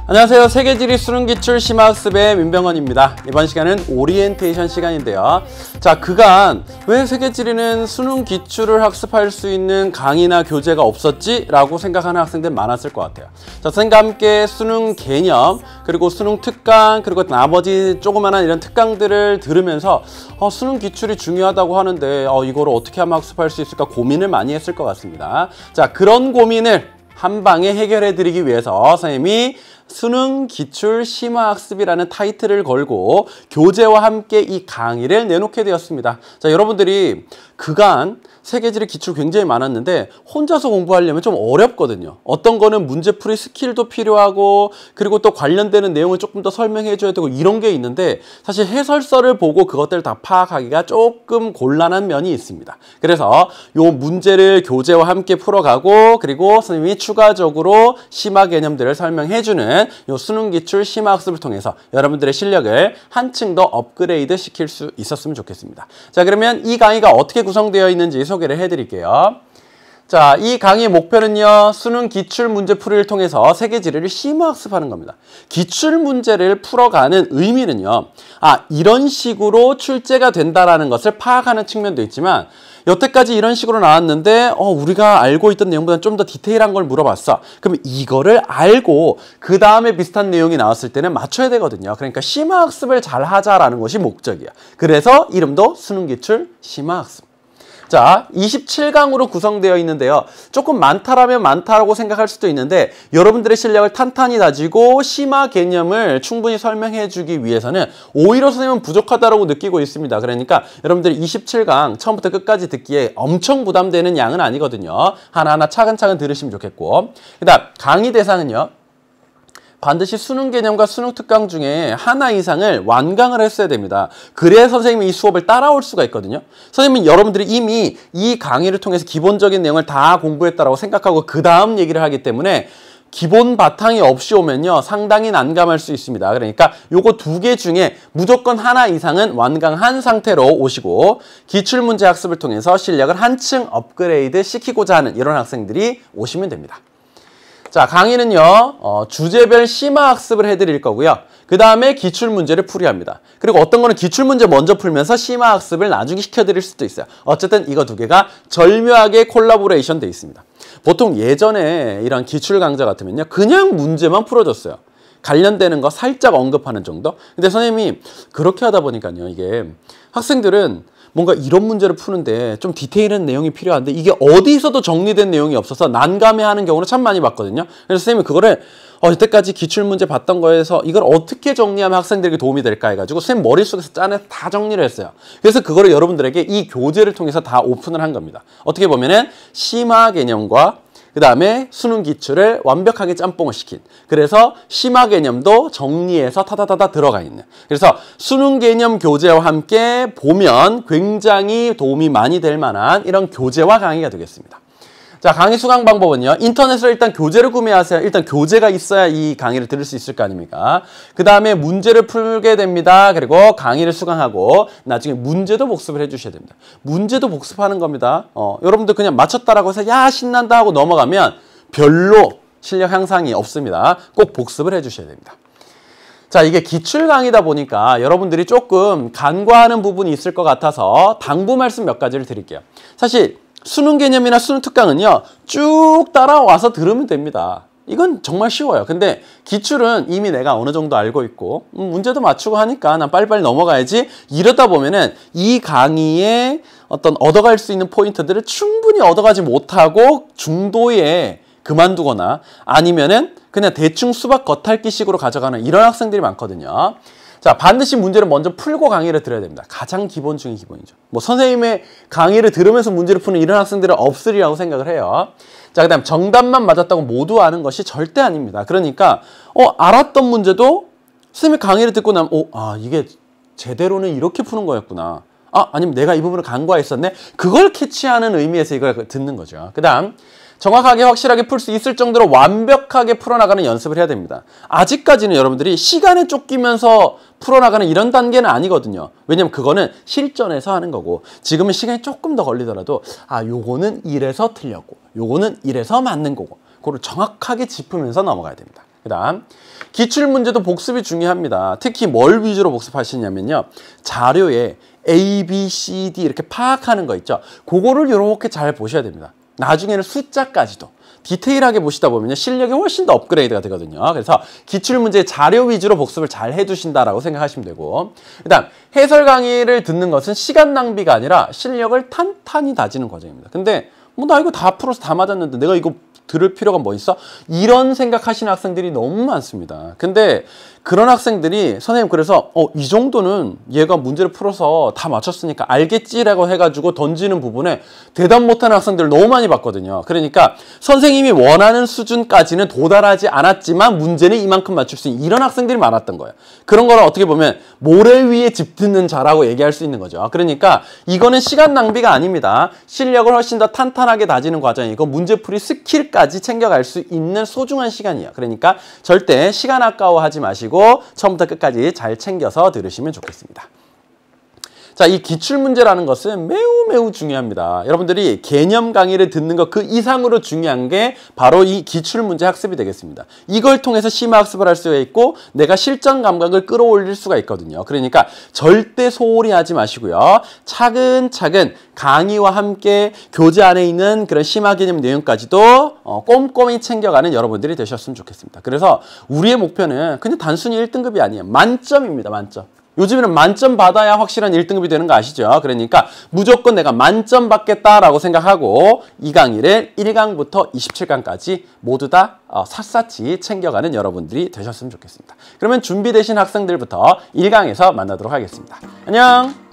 안녕하세요. 세계지리 수능기출 심화학습의 민병헌입니다. 이번 시간은 오리엔테이션 시간인데요. 자, 그간 왜 세계지리는 수능기출을 학습할 수 있는 강의나 교재가 없었지? 라고 생각하는 학생들 많았을 것 같아요. 자, 선생님과 함께 수능 개념, 그리고 수능 특강, 그리고 나머지 조그마한 이런 특강들을 들으면서 수능 기출이 중요하다고 하는데 이거를 어떻게 하면 학습할 수 있을까 고민을 많이 했을 것 같습니다. 자, 그런 고민을 한 방에 해결해 드리기 위해서 선생님이 수능 기출 심화학습이라는 타이틀을 걸고 교재와 함께 이 강의를 내놓게 되었습니다. 자, 여러분들이 그간 세계지리 기출 굉장히 많았는데 혼자서 공부하려면 좀 어렵거든요. 어떤 거는 문제풀이 스킬도 필요하고 그리고 또 관련되는 내용을 조금 더 설명해 줘야 되고 이런 게 있는데 사실 해설서를 보고 그것들을 다 파악하기가 조금 곤란한 면이 있습니다. 그래서 요 문제를 교재와 함께 풀어가고 그리고 선생님이 추가적으로 심화 개념들을 설명해 주는 요 수능 기출 심화학습을 통해서 여러분들의 실력을 한층 더 업그레이드 시킬 수 있었으면 좋겠습니다. 자, 그러면 이 강의가 어떻게 구성되어 있는지 소개를 해드릴게요. 자, 이 강의의 목표는요, 수능 기출 문제 풀이를 통해서 세계지리를 심화학습하는 겁니다. 기출 문제를 풀어가는 의미는요, 이런 식으로 출제가 된다라는 것을 파악하는 측면도 있지만 여태까지 이런 식으로 나왔는데 우리가 알고 있던 내용보다 좀 더 디테일한 걸 물어봤어. 그럼 이거를 알고 그 다음에 비슷한 내용이 나왔을 때는 맞춰야 되거든요. 그러니까 심화학습을 잘 하자라는 것이 목적이야. 그래서 이름도 수능기출 심화학습. 자, 27강으로 구성되어 있는데요. 조금 많다라면 많다라고 생각할 수도 있는데 여러분들의 실력을 탄탄히 다지고 심화 개념을 충분히 설명해 주기 위해서는 오히려 선생님은 부족하다고 느끼고 있습니다. 그러니까 여러분들이 27강 처음부터 끝까지 듣기에 엄청 부담되는 양은 아니거든요. 하나하나 차근차근 들으시면 좋겠고, 그 다음 강의 대상은요, 반드시 수능 개념과 수능 특강 중에 하나 이상을 완강을 했어야 됩니다. 그래야 선생님이 이 수업을 따라올 수가 있거든요. 선생님은 여러분들이 이미 이 강의를 통해서 기본적인 내용을 다 공부했다고 생각하고 그 다음 얘기를 하기 때문에 기본 바탕이 없이 오면요, 상당히 난감할 수 있습니다. 그러니까 요거 두 개 중에 무조건 하나 이상은 완강한 상태로 오시고 기출문제 학습을 통해서 실력을 한층 업그레이드 시키고자 하는 이런 학생들이 오시면 됩니다. 자, 강의는요, 주제별 심화학습을 해드릴 거고요. 그 다음에 기출문제를 풀이합니다. 그리고 어떤 거는 기출문제 먼저 풀면서 심화학습을 나중에 시켜드릴 수도 있어요. 어쨌든 이거 두 개가 절묘하게 콜라보레이션 돼 있습니다. 보통 예전에 이런 기출 강좌 같으면요, 그냥 문제만 풀어줬어요. 관련되는 거 살짝 언급하는 정도? 근데 선생님이 그렇게 하다 보니까요, 이게 학생들은 뭔가 이런 문제를 푸는데 좀 디테일한 내용이 필요한데 이게 어디서도 정리된 내용이 없어서 난감해하는 경우를 참 많이 봤거든요. 그래서 선생님이 그거를 이때까지 기출문제 봤던 거에서 이걸 어떻게 정리하면 학생들에게 도움이 될까 해가지고 선생님 머릿속에서 짜내서 다 정리를 했어요. 그래서 그거를 여러분들에게 이 교재를 통해서 다 오픈을 한 겁니다. 어떻게 보면은 심화 개념과 그 다음에 수능 기출을 완벽하게 짬뽕을 시킨, 그래서 심화 개념도 정리해서 타다다다 들어가 있는, 그래서 수능 개념 교재와 함께 보면 굉장히 도움이 많이 될 만한 이런 교재와 강의가 되겠습니다. 자, 강의 수강 방법은요, 인터넷으로 일단 교재를 구매하세요. 일단 교재가 있어야 이 강의를 들을 수 있을 거 아닙니까? 그 다음에 문제를 풀게 됩니다. 그리고 강의를 수강하고 나중에 문제도 복습을 해주셔야 됩니다. 문제도 복습하는 겁니다. 여러분들 그냥 맞췄다라고 해서 야 신난다 하고 넘어가면 별로 실력 향상이 없습니다. 꼭 복습을 해주셔야 됩니다. 자, 이게 기출 강의다 보니까 여러분들이 조금 간과하는 부분이 있을 것 같아서 당부 말씀 몇 가지를 드릴게요. 사실 수능 개념이나 수능 특강은요, 쭉 따라와서 들으면 됩니다. 이건 정말 쉬워요. 근데 기출은 이미 내가 어느 정도 알고 있고 문제도 맞추고 하니까 난 빨리빨리 넘어가야지, 이러다 보면은 이 강의에 어떤 얻어갈 수 있는 포인트들을 충분히 얻어가지 못하고 중도에 그만두거나 아니면은 그냥 대충 수박 겉핥기식으로 가져가는 이런 학생들이 많거든요. 자, 반드시 문제를 먼저 풀고 강의를 들어야 됩니다. 가장 기본 중에 기본이죠. 뭐 선생님의 강의를 들으면서 문제를 푸는 이런 학생들은 없으리라고 생각을 해요. 자, 그 다음 정답만 맞았다고 모두 아는 것이 절대 아닙니다. 그러니까 알았던 문제도 선생님의 강의를 듣고 나면 이게 제대로는 이렇게 푸는 거였구나. 아니면 내가 이 부분을 간과했었네. 그걸 캐치하는 의미에서 이걸 듣는 거죠. 그 다음 정확하게 확실하게 풀 수 있을 정도로 완벽하게 풀어나가는 연습을 해야 됩니다. 아직까지는 여러분들이 시간에 쫓기면서 풀어나가는 이런 단계는 아니거든요. 왜냐면 그거는 실전에서 하는 거고 지금은 시간이 조금 더 걸리더라도 요거는 이래서 틀렸고 요거는 이래서 맞는 거고 그거를 정확하게 짚으면서 넘어가야 됩니다. 그 다음 기출문제도 복습이 중요합니다. 특히 뭘 위주로 복습하시냐면요. 자료에 A, B, C, D 이렇게 파악하는 거 있죠. 그거를 이렇게 잘 보셔야 됩니다. 나중에는 숫자까지도 디테일하게 보시다 보면 실력이 훨씬 더 업그레이드가 되거든요. 그래서 기출문제 자료 위주로 복습을 잘 해두신다라고 생각하시면 되고 그 다음 해설 강의를 듣는 것은 시간 낭비가 아니라 실력을 탄탄히 다지는 과정입니다. 근데 뭐 나 이거 다 풀어서 다 맞았는데 내가 이거 들을 필요가 뭐 있어? 이런 생각하시는 학생들이 너무 많습니다. 근데 그런 학생들이 선생님 그래서 이 정도는 얘가 문제를 풀어서 다 맞췄으니까 알겠지라고 해가지고 던지는 부분에 대답 못하는 학생들을 너무 많이 봤거든요. 그러니까 선생님이 원하는 수준까지는 도달하지 않았지만 문제는 이만큼 맞출 수 있는 이런 학생들이 많았던 거예요. 그런 거를 어떻게 보면 모래 위에 집 듣는 자라고 얘기할 수 있는 거죠. 그러니까 이거는 시간 낭비가 아닙니다. 실력을 훨씬 더 탄탄하게 다지는 과정이고 문제풀이 스킬까지 챙겨갈 수 있는 소중한 시간이에요. 그러니까 절대 시간 아까워하지 마시고 처음부터 끝까지 잘 챙겨서 들으시면 좋겠습니다. 자, 이 기출문제라는 것은 매우 중요합니다. 여러분들이 개념 강의를 듣는 것 그 이상으로 중요한 게 바로 이 기출문제 학습이 되겠습니다. 이걸 통해서 심화 학습을 할 수가 있고 내가 실전 감각을 끌어올릴 수가 있거든요. 그러니까 절대 소홀히 하지 마시고요. 차근차근 강의와 함께 교재 안에 있는 그런 심화 개념 내용까지도 꼼꼼히 챙겨가는 여러분들이 되셨으면 좋겠습니다. 그래서 우리의 목표는 그냥 단순히 1등급이 아니에요. 만점입니다. 만점. 요즘에는 만점 받아야 확실한 1등급이 되는 거 아시죠? 그러니까 무조건 내가 만점 받겠다라고 생각하고 이 강의를 1강부터 27강까지 모두 다 샅샅이 챙겨가는 여러분들이 되셨으면 좋겠습니다. 그러면 준비되신 학생들부터 1강에서 만나도록 하겠습니다. 안녕!